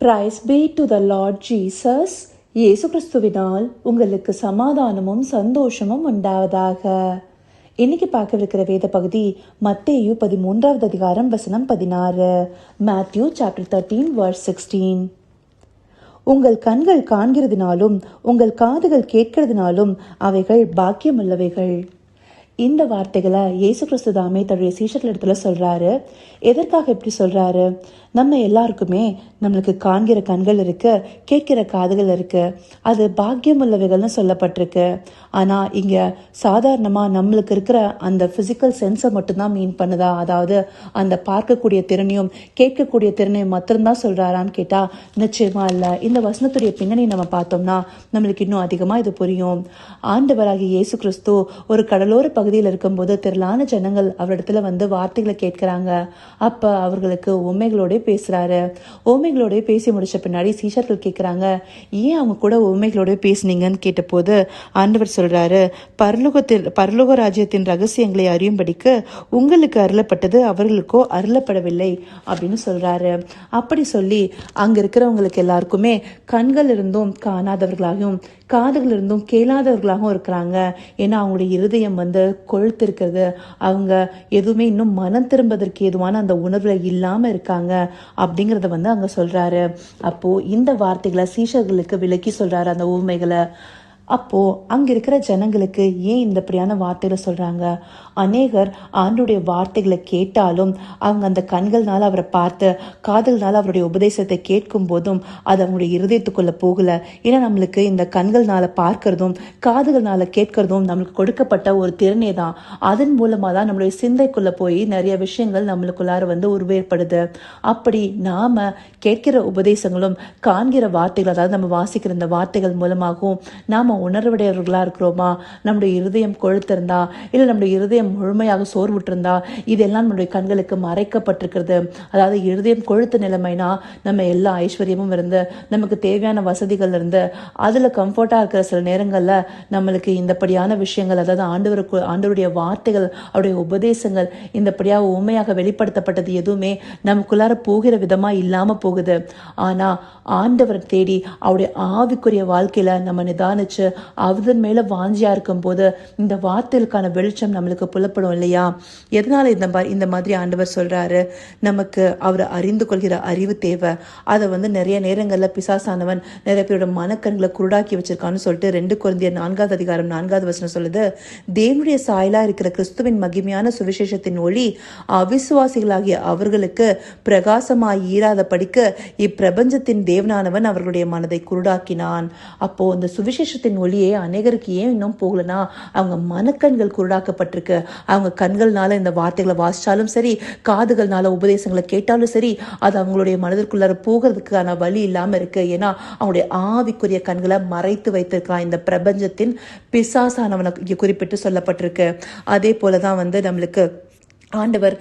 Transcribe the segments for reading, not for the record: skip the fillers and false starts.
Price B to the Lord Jesus. இயேசு கிறிஸ்துவினால் உங்களுக்கு சமாதானமும் சந்தோஷமும் உண்டாவதாக. இன்னைக்கு பார்க்கவிருக்கிற வேத பகுதி மத்தேயு 13வது அதிகாரம் வசனம் 16. Matthew chapter 13 verse 16. உங்கள் கண்கள் காண்கிறதுனாலும் உங்கள் காதுகள் கேட்கிறதுனாலும் அவைகள் பாக்கியமுள்ளவைகள். இந்த வார்த்தைகளை இயேசு கிறிஸ்து தாமே தன்னுடைய சீஷர்கள் இடத்துல சொல்றாரு. எதற்காக இப்படி சொல்றாரு? நம்ம எல்லாருக்குமே நம்மளுக்கு காண்கிற கண்கள் இருக்கு, கேட்கிற காதுகள் இருக்கு, அது பாக்கியம் உள்ளவைகள்னு சொல்லப்பட்டிருக்கு. ஆனா இங்க சாதாரணமா நம்மளுக்கு இருக்கிற அந்த பிசிக்கல் சென்ஸை மட்டும்தான் மீன் பண்ணுதா? அதாவது அந்த பார்க்கக்கூடிய திறனையும் கேட்கக்கூடிய திறனையும் மட்டும்தான் சொல்றாரான்னு கேட்டா நிச்சயமா இல்லை. இந்த வசனத்துடைய பின்னணி நம்ம பார்த்தோம்னா நம்மளுக்கு இன்னும் அதிகமா இது புரியும். ஆண்டவராகிய இயேசு கிறிஸ்து ஒரு கடலோர பகுதியில் இருக்கும்போது திரளான ஜனங்கள் அவரிடத்துல வந்து வார்த்தைகளை கேட்கிறாங்க. அப்ப அவர்களுக்கு உண்மைகளோட பேசுறாரு. உண்மைகளோட பேசி முடிச்ச பின்னாடி சீஷர்கள் கேட்கிறாங்க, ஏன் அவங்க கூட உண்மைகளோட பேசுனீங்கன்னு கேட்ட போது ஆண்டவர் சொல்றாரு, பரலோக ராஜ்யத்தின் ரகசியங்களை அறியும்படிக்கு உங்களுக்கு அருளப்பட்டது அவர்களுக்கோ அருளப்படவில்லை அப்படின்னு சொல்றாரு. அப்படி சொல்லி அங்க இருக்கிறவங்களுக்கு எல்லாருக்குமே கண்கள் இருந்தும் காணாதவர்களாகவும் காதுகள் இருந்தும் கேளாதவர்களாகவும் இருக்கிறாங்க. ஏன்னா அவங்களுடைய இருதயம் வந்து கொழுத்து இருக்கிறது, அவங்க எதுவுமே இன்னும் மனம் திரும்பதற்கு ஏதுவான அந்த உணர்வுல இல்லாம இருக்காங்க அப்படிங்கறத வந்து அங்க சொல்றாரு. அப்போ இந்த வார்த்தைகளை சீஷர்களுக்கு விளக்கி சொல்றாரு, அந்த ஊமைகளை. அப்போ அங்க இருக்கிற ஜனங்களுக்கு ஏன் இந்தப்படியான வார்த்தைகளை சொல்றாங்க? அநேகர் ஆண்டுடைய வார்த்தைகளை கேட்டாலும் அவங்க அந்த கண்கள்னால அவரை பார்த்து காதுகள்னால அவருடைய உபதேசத்தை கேட்கும் போதும் அது அவங்களுடைய இருதயத்துக்குள்ள போகல. ஏன்னா நம்மளுக்கு இந்த கண்கள்னால பார்க்கறதும் காதுகள்னால கேட்கறதும் நம்மளுக்கு கொடுக்கப்பட்ட ஒரு திறனே தான். அதன் மூலமா தான் நம்மளுடைய சிந்தைக்குள்ள போய் நிறைய விஷயங்கள் நம்மளுக்குள்ளார வந்து உருவேற்படுது. அப்படி நாம கேட்கிற உபதேசங்களும் காண்கிற வார்த்தைகள், அதாவது நம்ம வாசிக்கிற இந்த வார்த்தைகள் மூலமாகவும் நாம உணர்வுடையவர்களா இருக்கிறோமா? நம்முடைய இருதயம் கொழுத்திருந்தா இல்ல நம்முடைய இருதயம் முழுமையாக சோர்வுற்றிருந்தா இதெல்லாம் நம்முடைய கண்களுக்கு மறைக்கப்பட்டிருக்கிறது. அதாவது இருதயம் கொழுத்த நிலைமைனா நம்ம எல்லா ஐஸ்வர்யமும் இருந்து நமக்கு தேவையான வசதிகள் இருந்து அதுல கம்ஃபர்ட்டா இருக்கிற சில நேரங்கள்ல நம்மளுக்கு இந்தப்படியான விஷயங்கள், அதாவது ஆண்டவருடைய வார்த்தைகள் அவருடைய உபதேசங்கள் இந்தப்படியாக உண்மையாக வெளிப்படுத்தப்பட்டது எதுவுமே நமக்குள்ளார போகிற விதமா இல்லாம போகுது. ஆனா ஆண்டவர் தேடி அவருடைய ஆவிக்குரிய வாழ்க்கையில நம்ம நிதானிச்சு அவதன் மேல வாஞ்சியா இருக்கும் போது இந்த வார்த்தைகளுக்கான வெளிச்சம் நம்மளுக்கு புலப்படும் இல்லையா? எதனால இந்த மாதிரி ஆண்டவர் சொல்றாரு? நமக்கு அவரை அறிந்து கொள்கிற அறிவு தேவை. அதை வந்து நிறைய நேரங்கள்ல பிசாசானவன் நிறைய பேரோட மனக்கண்களை குருடாக்கி வச்சிருக்கான்னு சொல்லிட்டு 2 கொரிந்தியர் 4வது அதிகாரம் 4வது வசனம் சொல்லுது, தேவனுடைய சாயலா இருக்கிற கிறிஸ்துவின் மகிமையான சுவிசேஷத்தின் ஒளி அவிசுவாசிகளாகிய அவர்களுக்கு பிரகாசமாய் ஈராத படிக்க இப்பிரபஞ்சத்தின் தேவனானவன் அவர்களுடைய மனதை குருடாக்கினான். அப்போ இந்த சுவிசேஷத்தின் ஒளியே அநேகருக்கு ஏன் இன்னும் போகலனா அவங்க மனக்கண்கள் குருடாக்கப்பட்டிருக்கு. அவங்க கண்கள்னால இந்த வார்த்தைகளை வாசிச்சாலும் சரி, காதுகள்னால உபதேசங்களை கேட்டாலும் சரி, அது அவங்களுடைய மனதிற்குள்ளார போகிறதுக்கான வழி இல்லாம இருக்கு. ஏன்னா அவங்களுடைய ஆவிக்குரிய கண்களை மறைத்து வைத்திருக்கான் இந்த பிரபஞ்சத்தின் பிசாசானவனை குறிப்பிட்டு சொல்லப்பட்டிருக்கு. அதே போலதான் வந்து நம்மளுக்கு ஆண்டவர்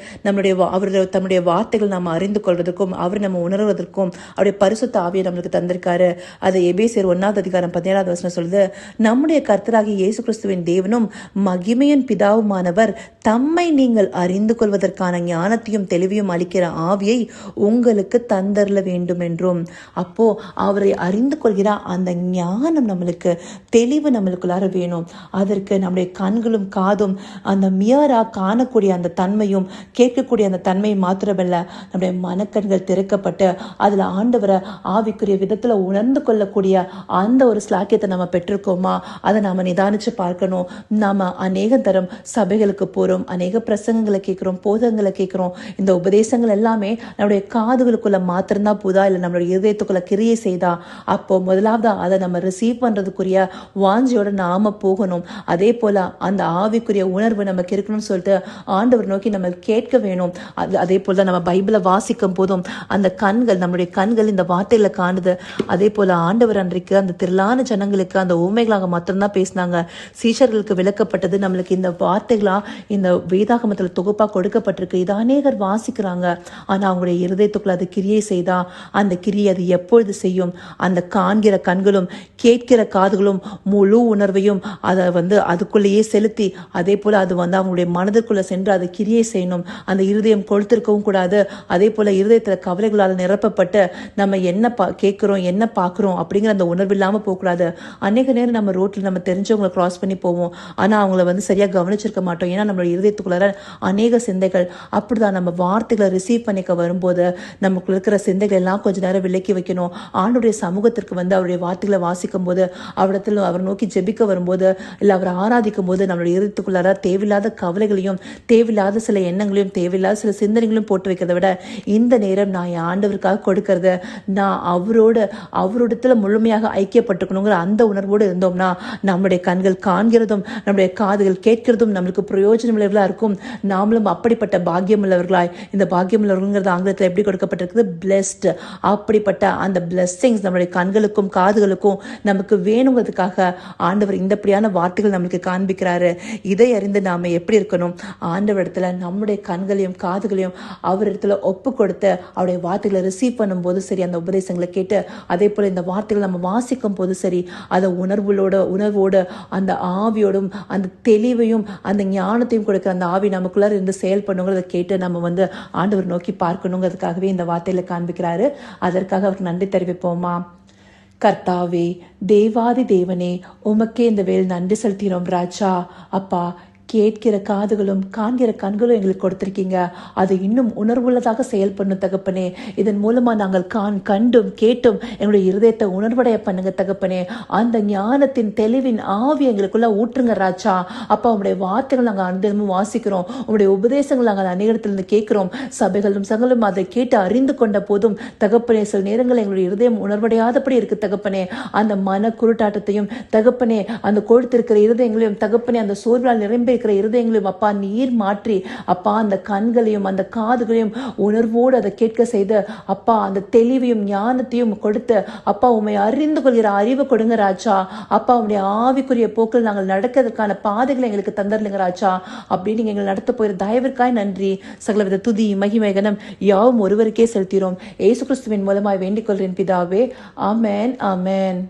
தம்முடைய வார்த்தைகள் நாம் அறிந்து கொள்வதற்கும் அவர் நம்ம உணர்வதற்கும் அவருடைய பரிசுத்த ஆவியை நம்மளுக்கு தந்திருக்காரு. அதை எபேசியர் 1வது அதிகாரம் 17வது வசனம் சொல்லுது, நம்முடைய கர்த்தராகிய இயேசு கிறிஸ்துவின் தேவனும் மகிமையின் பிதாவுமானவர் தம்மை நீங்கள் அறிந்து கொள்வதற்கான ஞானத்தையும் தெளிவையும் அளிக்கிற ஆவியை உங்களுக்கு தந்தரல வேண்டும் என்றும். அப்போ அவரை அறிந்து கொள்கிற அந்த ஞானம் நம்மளுக்கு, தெளிவு நம்மளுக்குள்ளார வேணும். அதற்கு நம்முடைய கண்களும் காதும் அந்த மியரா காணக்கூடிய அந்த தன்மையும் கேட்கக்கூடிய அந்த தன்மையை மாத்திரமல்ல, நம்முடைய மனக்கண்கள் திறக்கப்பட்டு அதுல ஆண்டவரை ஆவிக்குரிய விதத்துல உணர்ந்து கொள்ளக்கூடிய அந்த ஒரு ஸ்லாக்கியத்தை நம்ம பெற்றிருக்கோமா? அதை நாம நிதானிச்சு பார்க்கணும். நாம அநேக தரம் சபைகளுக்கு போறோம், அநேக பிரசங்கங்களை கேட்கிறோம், போதகங்களை கேட்கிறோம். இந்த உபதேசங்கள் எல்லாமே நம்முடைய காதுகளுக்குள்ள மாத்திரம்தான் போதா, இல்லை நம்மளுடைய இதயத்துக்குள்ள கிரியை செய்தா? அப்போ முதலாவது அதை நம்ம ரிசீவ் பண்றதுக்குரிய வாஞ்சியோட நாம போகணும். அதே போல அந்த ஆவிக்குரிய உணர்வு நமக்கு இருக்கணும்னு சொல்லிட்டு ஆண்டவர் நோக்கி நம்ம கேட்க வேணும். அதே போல நம்ம பைபிளை வாசிக்கும் போதும் அந்த கண்கள், நம்முடைய கண்கள் இந்த வார்த்தைகளை காணுது. அதே போல ஆண்டவர் அன்றைக்கு அந்த திரளான ஜனங்களுக்கு அந்த ஊமைகளாக மாத்திரம்தான் பேசினாங்க. சீஷர்களுக்கு விளக்கப்பட்டது நம்மளுக்கு இந்த வார்த்தைகளா இந்த வேதாகமத்துல தொகுப்பா கொடுக்கப்பட்டிருக்கு. இது அநேகர் வாசிக்கிறாங்க. ஆனா அவங்களுடைய இருதயத்துக்குள்ள அது கிரியை செய்தா அந்த கிரியை அது எப்பொழுது செய்யும்? அந்த காண்கிற கண்களும் கேட்கிற காதுகளும் முழு உணர்வையும் அதை வந்து அதுக்குள்ளேயே செலுத்தி அதே போல அது வந்து அவங்களுடைய மனதிற்குள்ள சென்று அது கிரியை கிரியை செய்யணும். அந்த இருதயம் கொளுத்திருக்கவும் கூடாது. அதே போல இருதயத்துல கவலைகளால் நிரப்பப்பட்டு நம்ம என்ன கேட்கிறோம், என்ன பார்க்குறோம் அப்படிங்கிற அந்த உணர்வு இல்லாமல் போகக்கூடாது. அநேக நேரம் நம்ம ரோட்டில் நம்ம தெரிஞ்சவங்களை கிராஸ் பண்ணி போவோம். ஆனால் அவங்கள சரியாக கவனிச்சிருக்க மாட்டோம். ஏன்னா நம்மளோட இருதயத்துக்குள்ளார அநேக சிந்தைகள் அப்படிதான். நம்ம வார்த்தைகளை ரிசீவ் பண்ணிக்க வரும்போது நமக்குள்ள இருக்கிற சிந்தைகள் எல்லாம் கொஞ்சம் நேரம் விலக்கி வைக்கணும். ஆண்டுடைய சமூகத்திற்கு அவருடைய வார்த்தைகளை வாசிக்கும் போது, அவரிடத்தில் அவர் நோக்கி ஜெபிக்க வரும்போது, இல்லை அவரை ஆராதிக்கும் போது நம்மளுடைய இருதயத்துக்குள்ளார தேவையில்லாத கவலைகளையும் தேவையில்லாத சில எண்ணங்களையும் தேவையில்லாத சில சிந்தனைகளையும் போட்டு வைக்கிறத விட, இந்த நேரம் நான் என் ஆண்டவருக்காக கொடுக்கறத நான் அவரோடத்துல முழுமையாக ஐக்கியப்பட்டுக்கணுங்கிற அந்த உணர்வோடு இருந்தோம்னா நம்முடைய கண்கள் காண்கிறதும் நம்முடைய காதுகள் கேட்கிறதும் நம்மளுக்கு பிரயோஜனம் உள்ளவர்களா இருக்கும். நாமளும் அப்படிப்பட்ட பாக்கியம் உள்ளவர்களாய், இந்த பாக்கியம் உள்ளவர்கள்ங்கிறது ஆங்கிலத்தில் எப்படி கொடுக்கப்பட்டிருக்குது, பிளெஸ்ட். அப்படிப்பட்ட அந்த பிளெஸ்ஸிங்ஸ் நம்மளுடைய கண்களுக்கும் காதுகளுக்கும் நமக்கு வேணுங்கிறதுக்காக ஆண்டவர் இந்தப்படியான வார்த்தைகள் நம்மளுக்கு காண்பிக்கிறாரு. இதை அறிந்து நாம எப்படி இருக்கணும், ஆண்டவரிடத்துல நம்முடைய கண்களையும் காதுகளையும் அவரிடத்துல ஒப்பு கொடுத்து அவருடைய வார்த்தைகளை ரிசீவ் பண்ணும்போது சரி, அந்த உபதேசங்களை கேட்டு அதே போல இந்த வார்த்தைகளை நம்ம வாசிக்கும் போது சரி, அதை உணர்வோடு அந்த ஆவியோடும் அந்த தெளிவையும் அந்த ஞானத்தையும் கொடுக்கிற அந்த ஆவி நமக்குள்ள இருந்து செயல்படுங்கிறத கேட்டு நம்ம ஆண்டவர் நோக்கி பார்க்கணுங்கிறதுக்காகவே இந்த வார்த்தையில காண்பிக்கிறாரு. அதற்காக அவருக்கு நன்றி தெரிவிப்போமா. கர்த்தாவே, தேவாதி தேவனே, உமக்கே இந்த வேல் நன்றி செலுத்தினோம் ராஜா. அப்பா, கேட்கிற காதுகளும் காண்கிற கண்களும் எங்களுக்கு கொடுத்திருக்கீங்க. அது இன்னும் உணர்வுள்ளதாக செயல்படணும் தகப்பனே. இதன் மூலமா நாங்கள் கண்டும் கேட்டும் எங்களுடைய இருதயத்தை உணர்வடைய பண்ணுங்க தகப்பனே. அந்த ஞானத்தின் தெளிவின் ஆவி எங்களுக்குள்ள ஊற்றுங்க ராஜா. அப்பா, உங்களுடைய வார்த்தைகள் நாங்கள் அனுதினமும் வாசிக்கிறோம். உங்களுடைய உபதேசங்கள் நாங்கள் அநேகத்திலிருந்து கேட்கிறோம். சபைகளும் சகலும் அதை கேட்டு அறிந்து கொண்ட போதும் தகப்பனே, சில நேரங்கள் எங்களுடைய இருதயம் உணர்வடையாதபடி இருக்கு தகப்பனே. அந்த மன குருட்டாட்டத்தையும் தகப்பனே, அந்த கொழுத்திருக்கிற இருதயங்களையும் தகப்பனே, அந்த சோர்வால் நிரம்பி இருக்கிற இருதயங்களையும் அப்பா நீர் மாற்றி அப்பா அந்த கண்களையும் அந்த காதுகளையும் உணர்வோடு அதை கேட்க செய்து அப்பா அந்த தெளிவையும் ஞானத்தையும் கொடுத்து அப்பா உண்மை அறிந்து கொள்கிற அறிவு கொடுங்க ராஜா. அப்பா உங்களுடைய ஆவிக்குரிய போக்கில் நாங்கள் நடக்கிறதுக்கான பாதைகளை எங்களுக்கு தந்தரலுங்க ராஜா. அப்படின்னு நீங்க எங்களை நடத்த போகிற தயவிற்காய் நன்றி. சகலவித துதி மகிமை கனம் யாவும் ஒருவருக்கே செலுத்தினோம். இயேசு கிறிஸ்துவின் மூலமாய் வேண்டிக் கொள்கிறேன் பிதாவே. ஆமென், ஆமென்.